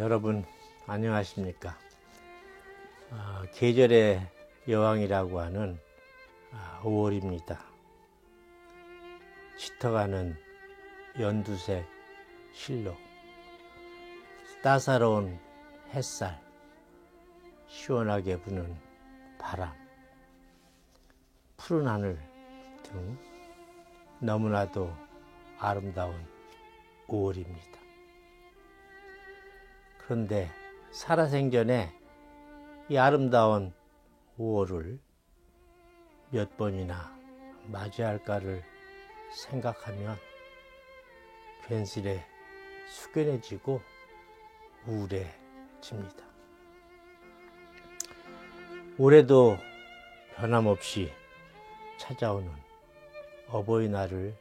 여러분 안녕하십니까? 계절의 여왕이라고 하는 5월입니다. 짙어가는 연두색 실록, 따사로운 햇살, 시원하게 부는 바람, 푸른 하늘 등 너무나도 아름다운 5월입니다. 그런데 살아생전에 이 아름다운 5월을 몇 번이나 맞이할까를 생각하면 괜스레 숙연해지고 우울해집니다. 올해도 변함없이 찾아오는 어버이날을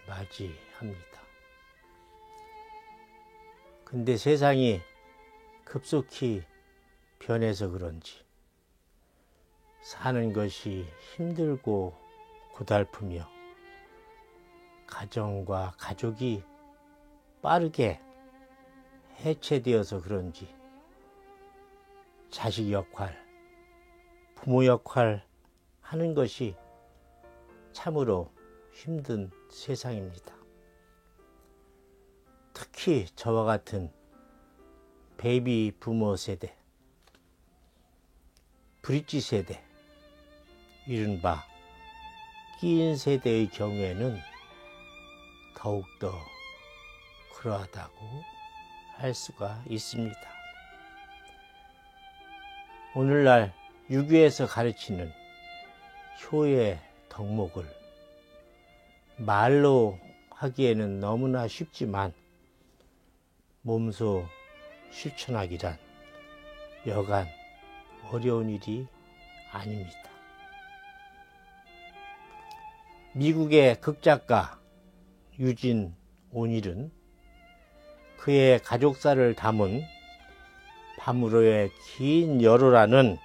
맞이합니다. 근데 세상이 급속히 변해서 그런지 사는 것이 힘들고 고달프며 가정과 가족이 빠르게 해체되어서 그런지 자식 역할, 부모 역할 하는 것이 참으로 힘든 세상입니다. 특히 저와 같은 베이비 부모 세대, 브릿지 세대, 이른바 끼인 세대의 경우에는 더욱더 그러하다고 할 수가 있습니다. 오늘날 유교에서 가르치는 효의 덕목을 말로 하기에는 너무나 쉽지만 몸소 실천하기란 여간 어려운 일이 아닙니다. 미국의 극작가 유진 오닐은 그의 가족사를 담은 밤으로의 긴 여로라는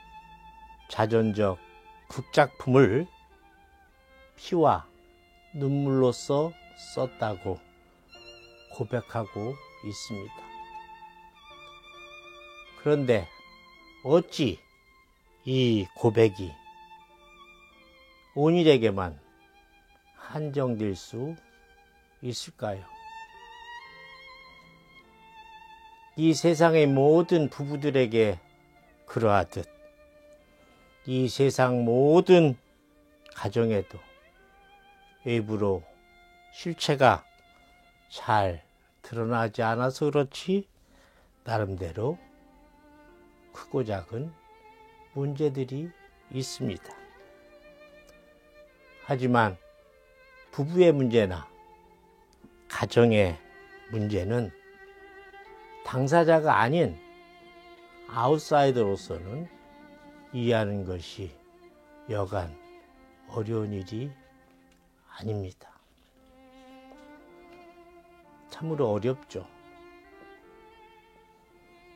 자전적 극작품을 피와 눈물로써 썼다고 고백하고 있습니다. 그런데 어찌 이 고백이 오닐에게만 한정될 수 있을까요? 이 세상의 모든 부부들에게 그러하듯 이 세상 모든 가정에도 외부로 실체가 잘 드러나지 않아서 그렇지 나름대로 크고 작은 문제들이 있습니다. 하지만 부부의 문제나 가정의 문제는 당사자가 아닌 아웃사이더로서는 이해하는 것이 여간 어려운 일이 아닙니다. 참으로 어렵죠.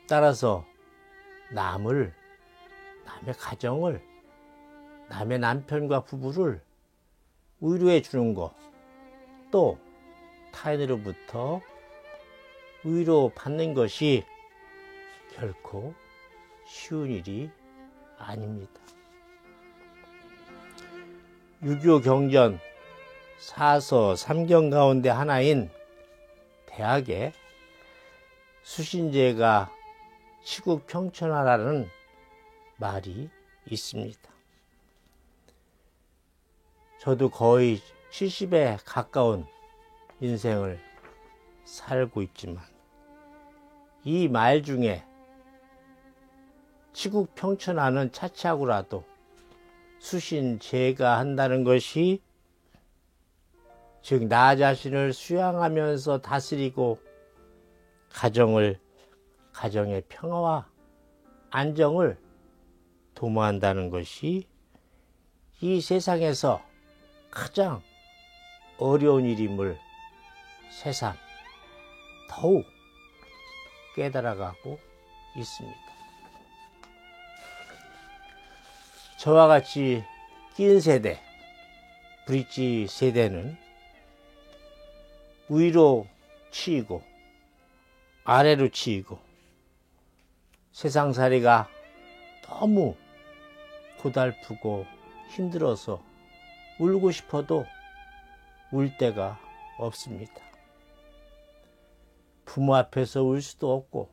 따라서 남의 가정을, 남의 남편과 부부를 위로해 주는 것, 또 타인으로부터 위로받는 것이 결코 쉬운 일이 아닙니다. 유교 경전 4서 3경 가운데 하나인 대학에 수신제가 치국평천하라는 말이 있습니다. 저도 거의 70에 가까운 인생을 살고 있지만 이 말 중에 치국평천하는 차치하고라도 수신제가 한다는 것이 즉 나 자신을 수양하면서 다스리고 가정의 평화와 안정을 도모한다는 것이 이 세상에서 가장 어려운 일임을 새삼 더욱 깨달아가고 있습니다. 저와 같이 낀 세대, 브릿지 세대는 위로 치이고 아래로 치이고 세상살이가 너무 고달프고 힘들어서 울고 싶어도 울 데가 없습니다. 부모 앞에서 울 수도 없고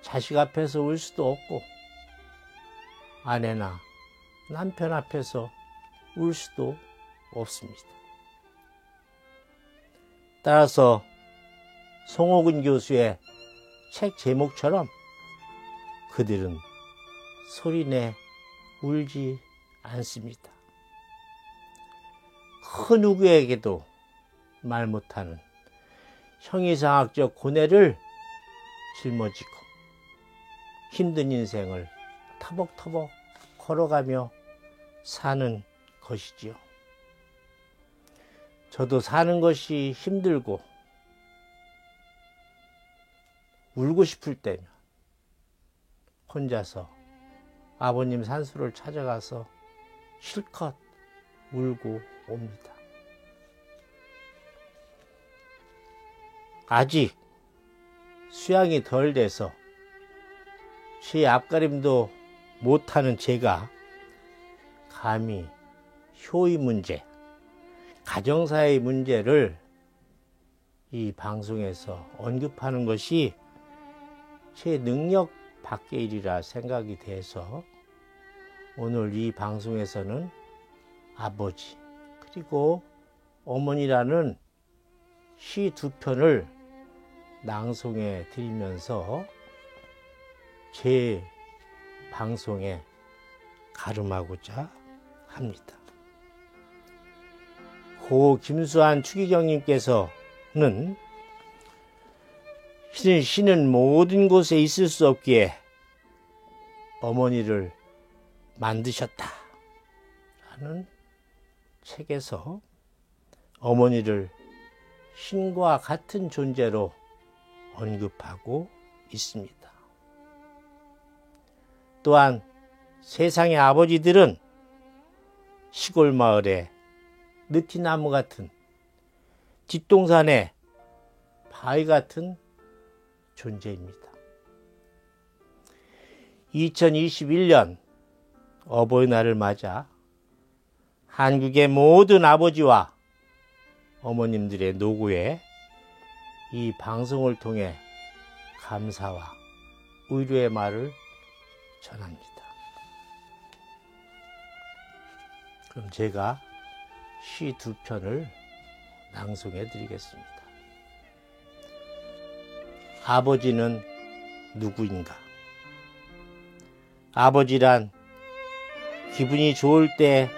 자식 앞에서 울 수도 없고 아내나 남편 앞에서 울 수도 없습니다. 따라서 송옥은 교수의 책 제목처럼 그들은 소리내 울지 않습니다. 그 누구에게도 말 못하는 형이상학적 고뇌를 짊어지고 힘든 인생을 터벅터벅 걸어가며 사는 것이지요. 저도 사는 것이 힘들고 울고 싶을 때면 혼자서 아버님 산소를 찾아가서 실컷 울고 옵니다. 아직 수양이 덜 돼서 제 앞가림도 못하는 제가 감히 효의 문제, 가정사의 문제를 이 방송에서 언급하는 것이 제 능력 밖의 일이라 생각이 돼서 오늘 이 방송에서는 아버지 그리고 어머니라는 시 두 편을 낭송해 드리면서 제 방송에 가름하고자 합니다. 고 김수환 추기경님께서는 신은 모든 곳에 있을 수 없기에 어머니를 만드셨다 라는 책에서 어머니를 신과 같은 존재로 언급하고 있습니다. 또한 세상의 아버지들은 시골 마을의 느티나무 같은 뒷동산의 바위 같은 존재입니다. 2021년 어버이날을 맞아 한국의 모든 아버지와 어머님들의 노고에 이 방송을 통해 감사와 의료의 말을 전합니다. 그럼 제가 시 두 편을 낭송해 드리겠습니다. 아버지는 누구인가? 아버지란 기분이 좋을 때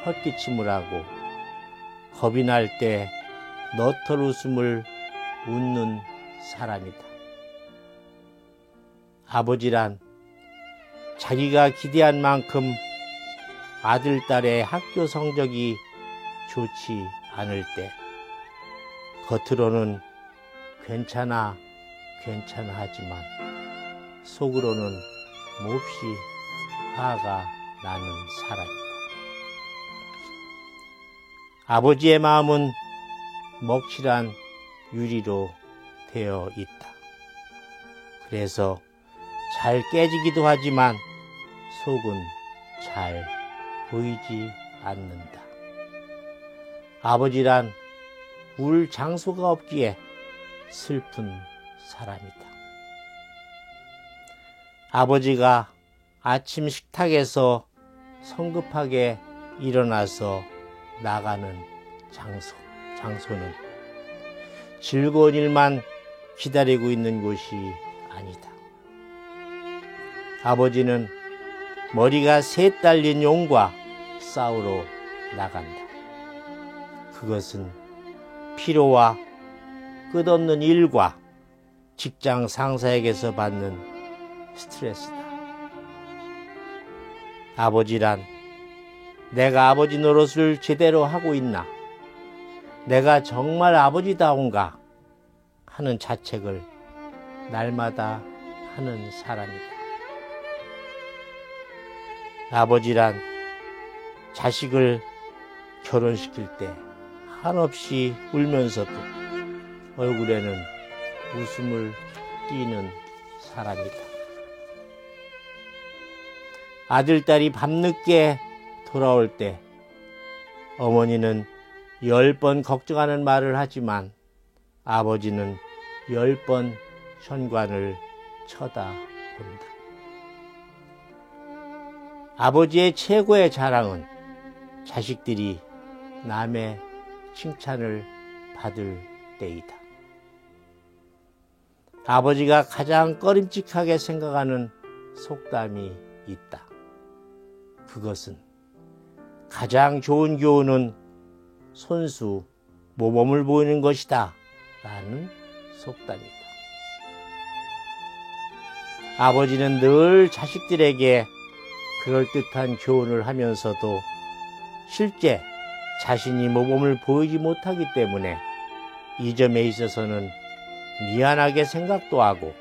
헛기침을 하고 겁이 날 때 너털 웃음을 웃는 사람이다. 아버지란 자기가 기대한 만큼 아들, 딸의 학교 성적이 좋지 않을 때 겉으로는 괜찮아 하지만 속으로는 몹시 화가 나는 사람이다. 아버지의 마음은 먹칠한 유리로 되어 있다. 그래서 잘 깨지기도 하지만 속은 잘 보이지 않는다. 아버지란 울 장소가 없기에 슬픈 사람이다. 아버지가 아침 식탁에서 성급하게 일어나서 나가는 장소는 즐거운 일만 기다리고 있는 곳이 아니다. 아버지는 머리가 셋 달린 용과 싸우러 나간다. 그것은 피로와 끝없는 일과 직장 상사에게서 받는 스트레스다. 아버지란 내가 아버지 노릇을 제대로 하고 있나? 내가 정말 아버지다운가? 하는 자책을 날마다 하는 사람이다. 아버지란 자식을 결혼시킬 때 한없이 울면서도 얼굴에는 웃음을 띠는 사람이다. 아들딸이 밤늦게 돌아올 때 어머니는 10번 걱정하는 말을 하지만 아버지는 10번 현관을 쳐다본다. 아버지의 최고의 자랑은 자식들이 남의 칭찬을 받을 때이다. 아버지가 가장 꺼림칙하게 생각하는 속담이 있다. 그것은 가장 좋은 교훈은 손수 모범을 보이는 것이다 라는 속담이다. 아버지는 늘 자식들에게 그럴듯한 교훈을 하면서도 실제 자신이 모범을 보이지 못하기 때문에 이 점에 있어서는 미안하게 생각도 하고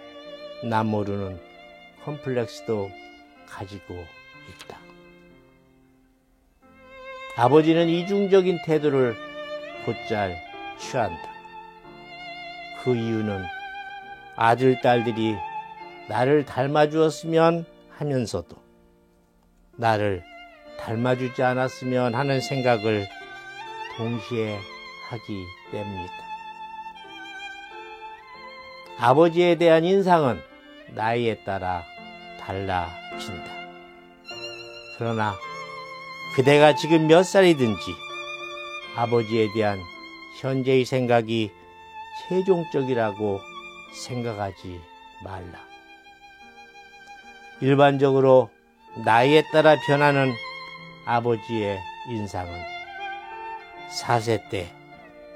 남 모르는 컴플렉스도 가지고 있다. 아버지는 이중적인 태도를 곧잘 취한다. 그 이유는 아들, 딸들이 나를 닮아주었으면 하면서도 나를 닮아주지 않았으면 하는 생각을 동시에 하기 때문이다. 아버지에 대한 인상은 나이에 따라 달라진다. 그러나 그대가 지금 몇 살이든지 아버지에 대한 현재의 생각이 최종적이라고 생각하지 말라. 일반적으로 나이에 따라 변하는 아버지의 인상은 4세 때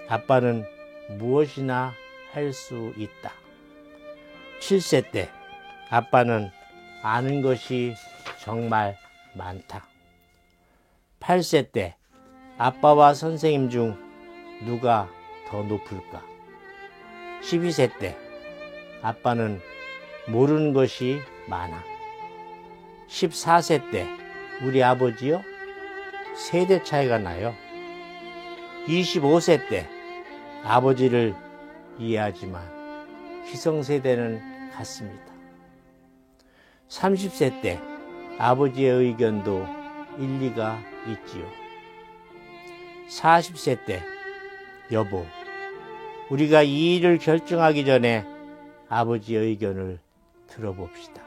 아빠는 무엇이나 할 수 있다. 7세 때 아빠는 아는 것이 정말 많다. 8세 때 아빠와 선생님 중 누가 더 높을까? 12세 때 아빠는 모르는 것이 많아. 14세 때 우리 아버지요? 세대 차이가 나요. 25세 때 아버지를 이해하지만 기성세대는 같습니다. 30세 때 아버지의 의견도 일리가 있지요. 40세 때 여보, 우리가 이 일을 결정하기 전에 아버지의 의견을 들어봅시다.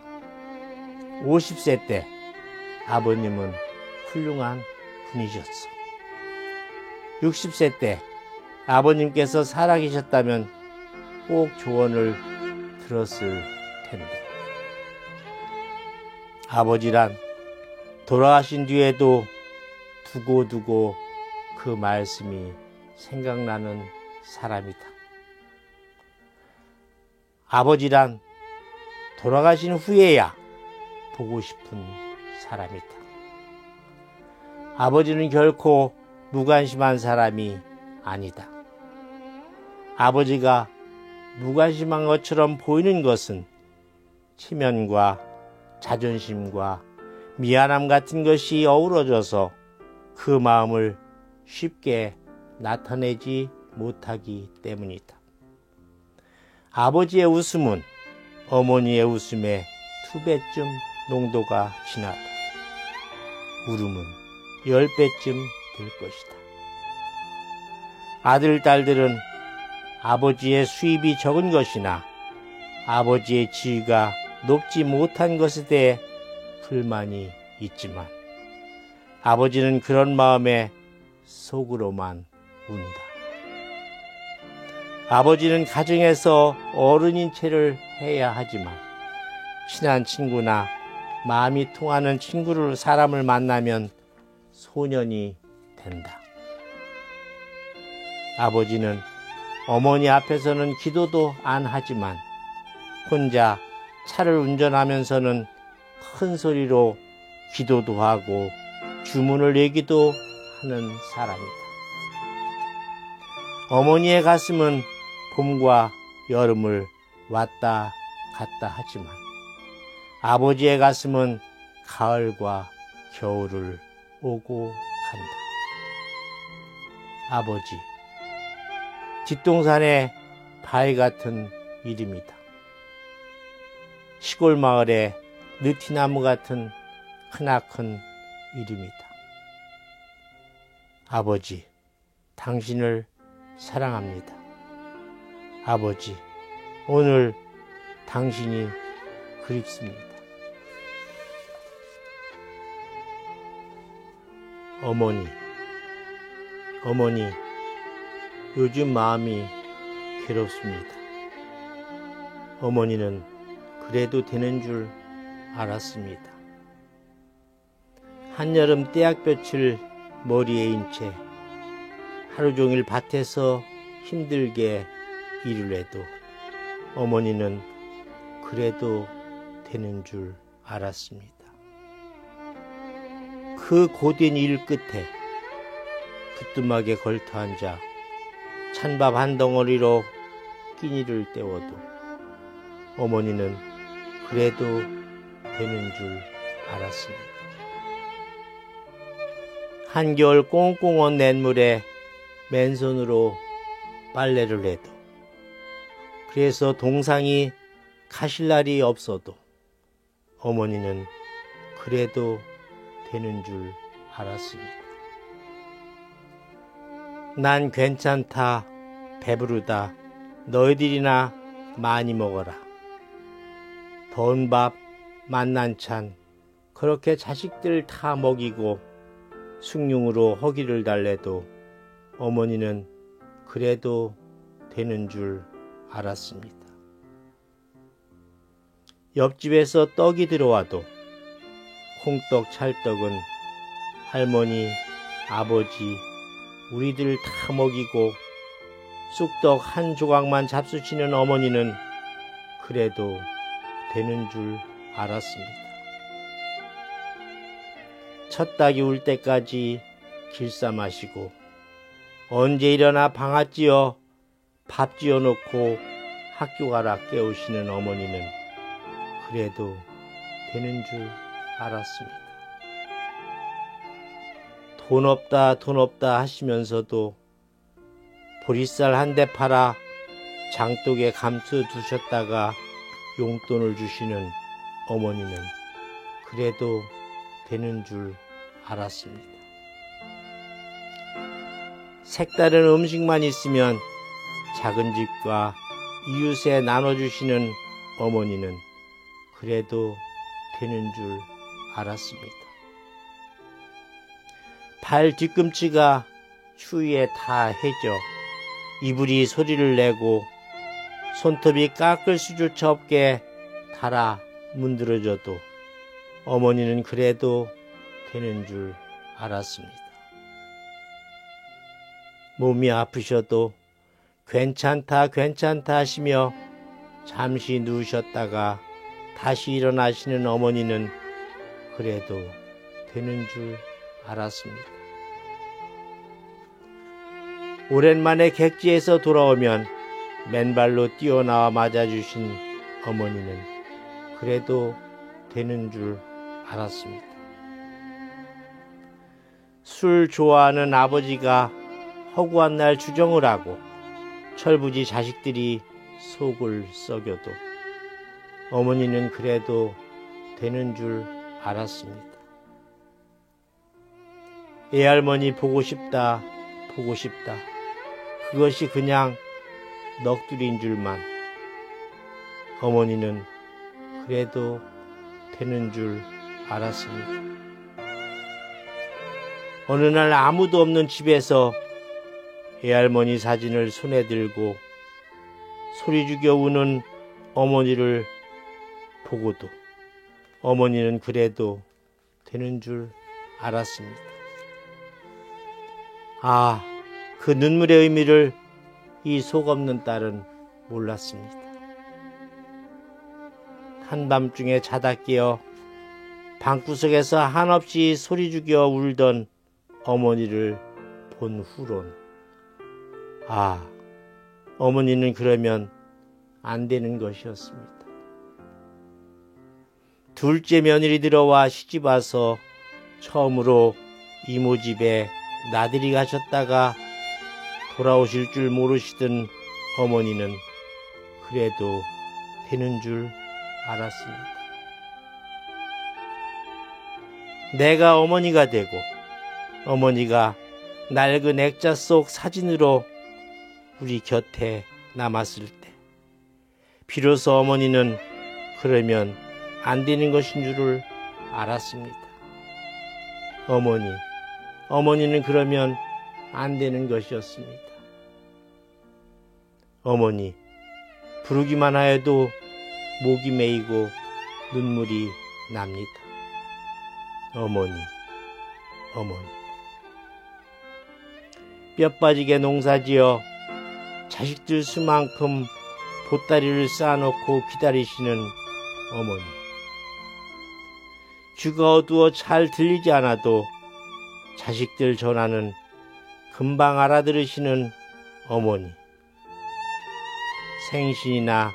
50세 때 아버님은 훌륭한 분이셨어. 60세 때 아버님께서 살아계셨다면 꼭 조언을 들었을 텐데. 아버지란 돌아가신 뒤에도 두고두고 그 말씀이 생각나는 사람이다. 아버지란 돌아가신 후에야 보고 싶은 사람이다. 아버지는 결코 무관심한 사람이 아니다. 아버지가 무관심한 것처럼 보이는 것은 체면과 자존심과 미안함 같은 것이 어우러져서 그 마음을 쉽게 나타내지 못하기 때문이다. 아버지의 웃음은 어머니의 웃음의 2배쯤 농도가 진하다. 울음은 10배쯤 될 것이다. 아들, 딸들은 아버지의 수입이 적은 것이나 아버지의 지위가 높지 못한 것에 대해 불만이 있지만 아버지는 그런 마음에 속으로만 운다. 아버지는 가정에서 어른인 체를 해야 하지만 친한 친구나 마음이 통하는 사람을 만나면 소년이 된다. 아버지는 어머니 앞에서는 기도도 안 하지만 혼자 차를 운전하면서는 큰 소리로 기도도 하고 주문을 외기도 하는 사람이다. 어머니의 가슴은 봄과 여름을 왔다 갔다 하지만 아버지의 가슴은 가을과 겨울을 오고 간다. 아버지, 뒷동산의 바위 같은 이름이다. 시골 마을에 느티나무 같은 크나큰 일입니다. 아버지, 당신을 사랑합니다. 아버지, 오늘 당신이 그립습니다. 어머니, 요즘 마음이 괴롭습니다. 어머니는 그래도 되는 줄 알았습니다. 한여름 떼약볕을 머리에 인 채 하루 종일 밭에서 힘들게 일을 해도 어머니는 그래도 되는 줄 알았습니다. 그 고된 일 끝에 부뚜막에 걸터 앉아 찬밥 한 덩어리로 끼니를 때워도 어머니는 그래도 되는 줄 알았습니다. 한겨울 꽁꽁 냇물에 맨손으로 빨래를 해도, 그래서 동상이 가실 날이 없어도 어머니는 그래도 되는 줄 알았습니다. 난 괜찮다, 배부르다, 너희들이나 많이 먹어라. 더운 밥, 만난찬, 그렇게 자식들 다 먹이고 숭늉으로 허기를 달래도 어머니는 그래도 되는 줄 알았습니다. 옆집에서 떡이 들어와도 콩떡, 찰떡은 할머니, 아버지, 우리들 다 먹이고 쑥떡 한 조각만 잡수시는 어머니는 그래도 되는 줄 알았습니다. 첫 닭이 울 때까지 길쌈 마시고 언제 일어나 방아 찧어 밥 지어 놓고 학교 가라 깨우시는 어머니는 그래도 되는 줄 알았습니다. 돈 없다 하시면서도 보리쌀 한 대 팔아 장독에 감춰 두셨다가 용돈을 주시는 어머니는 그래도 되는 줄 알았습니다. 색다른 음식만 있으면 작은 집과 이웃에 나눠주시는 어머니는 그래도 되는 줄 알았습니다. 발 뒤꿈치가 추위에 다 해져 이불이 소리를 내고 손톱이 깎을 수조차 없게 달아 문드러져도 어머니는 그래도 되는 줄 알았습니다. 몸이 아프셔도 괜찮다 하시며 잠시 누우셨다가 다시 일어나시는 어머니는 그래도 되는 줄 알았습니다. 오랜만에 객지에서 돌아오면 맨발로 뛰어나와 맞아주신 어머니는 그래도 되는 줄 알았습니다. 술 좋아하는 아버지가 허구한 날 주정을 하고 철부지 자식들이 속을 썩여도 어머니는 그래도 되는 줄 알았습니다. 애할머니 보고 싶다. 그것이 그냥 넋두리인 줄만 어머니는 그래도 되는 줄 알았습니다. 어느 날 아무도 없는 집에서 애할머니 사진을 손에 들고 소리 죽여 우는 어머니를 보고도 어머니는 그래도 되는 줄 알았습니다. 그 눈물의 의미를 이 속없는 딸은 몰랐습니다. 한밤중에 자다 깨어 방구석에서 한없이 소리 죽여 울던 어머니를 본 후론 어머니는 그러면 안 되는 것이었습니다. 둘째 며느리 들어와 시집와서 처음으로 이모 집에 나들이 가셨다가 돌아오실 줄 모르시던 어머니는 그래도 되는 줄 알았습니다. 내가 어머니가 되고 어머니가 낡은 액자 속 사진으로 우리 곁에 남았을 때 비로소 어머니는 그러면 안 되는 것인 줄을 알았습니다. 어머니는 그러면 안 되는 것이었습니다. 어머니, 부르기만 하여도 목이 메이고 눈물이 납니다. 어머니. 뼈 빠지게 농사지어 자식들 수만큼 보따리를 쌓아놓고 기다리시는 어머니. 주가 어두워 잘 들리지 않아도 자식들 전화는 금방 알아들으시는 어머니. 생신이나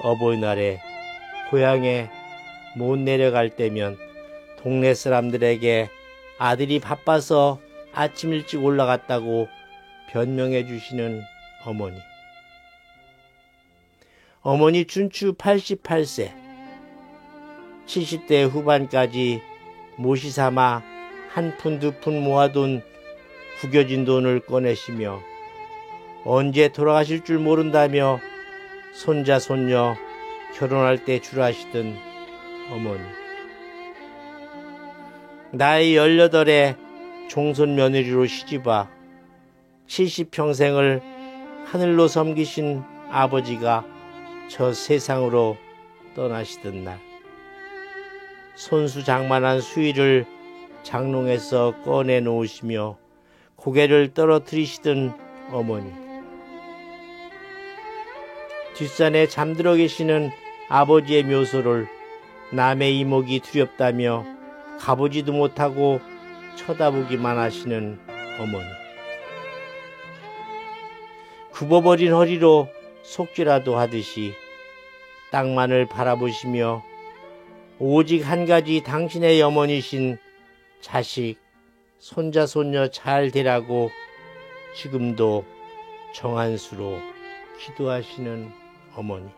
어버이날에 고향에 못 내려갈 때면 동네 사람들에게 아들이 바빠서 아침 일찍 올라갔다고 변명해 주시는 어머니. 어머니 춘추 88세, 70대 후반까지 모시 삼아 한 푼 두 푼 모아둔 구겨진 돈을 꺼내시며 언제 돌아가실 줄 모른다며 손자 손녀 결혼할 때 주라시던 어머니. 나이 18에 종손 며느리로 시집와 70평생을 하늘로 섬기신 아버지가 저 세상으로 떠나시던 날, 손수 장만한 수의를 장롱에서 꺼내 놓으시며 고개를 떨어뜨리시던 어머니. 뒷산에 잠들어 계시는 아버지의 묘소를 남의 이목이 두렵다며 가보지도 못하고 쳐다보기만 하시는 어머니. 굽어버린 허리로 속죄라도 하듯이 땅만을 바라보시며 오직 한 가지 당신의 어머니신 자식, 손자, 손녀 잘 되라고 지금도 정한수로 기도하시는 어머니.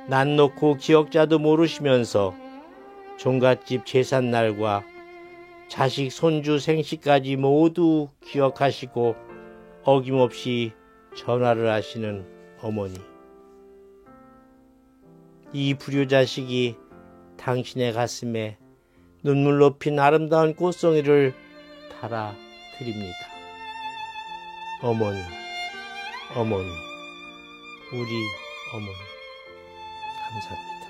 난 놓고 기억자도 모르시면서 종갓집 제삿날과 자식, 손주 생시까지 모두 기억하시고 어김없이 전화를 하시는 어머니. 이 불효자식이 당신의 가슴에 눈물로 핀 아름다운 꽃송이를 달아드립니다. 어머니, 우리 어머니, 감사합니다.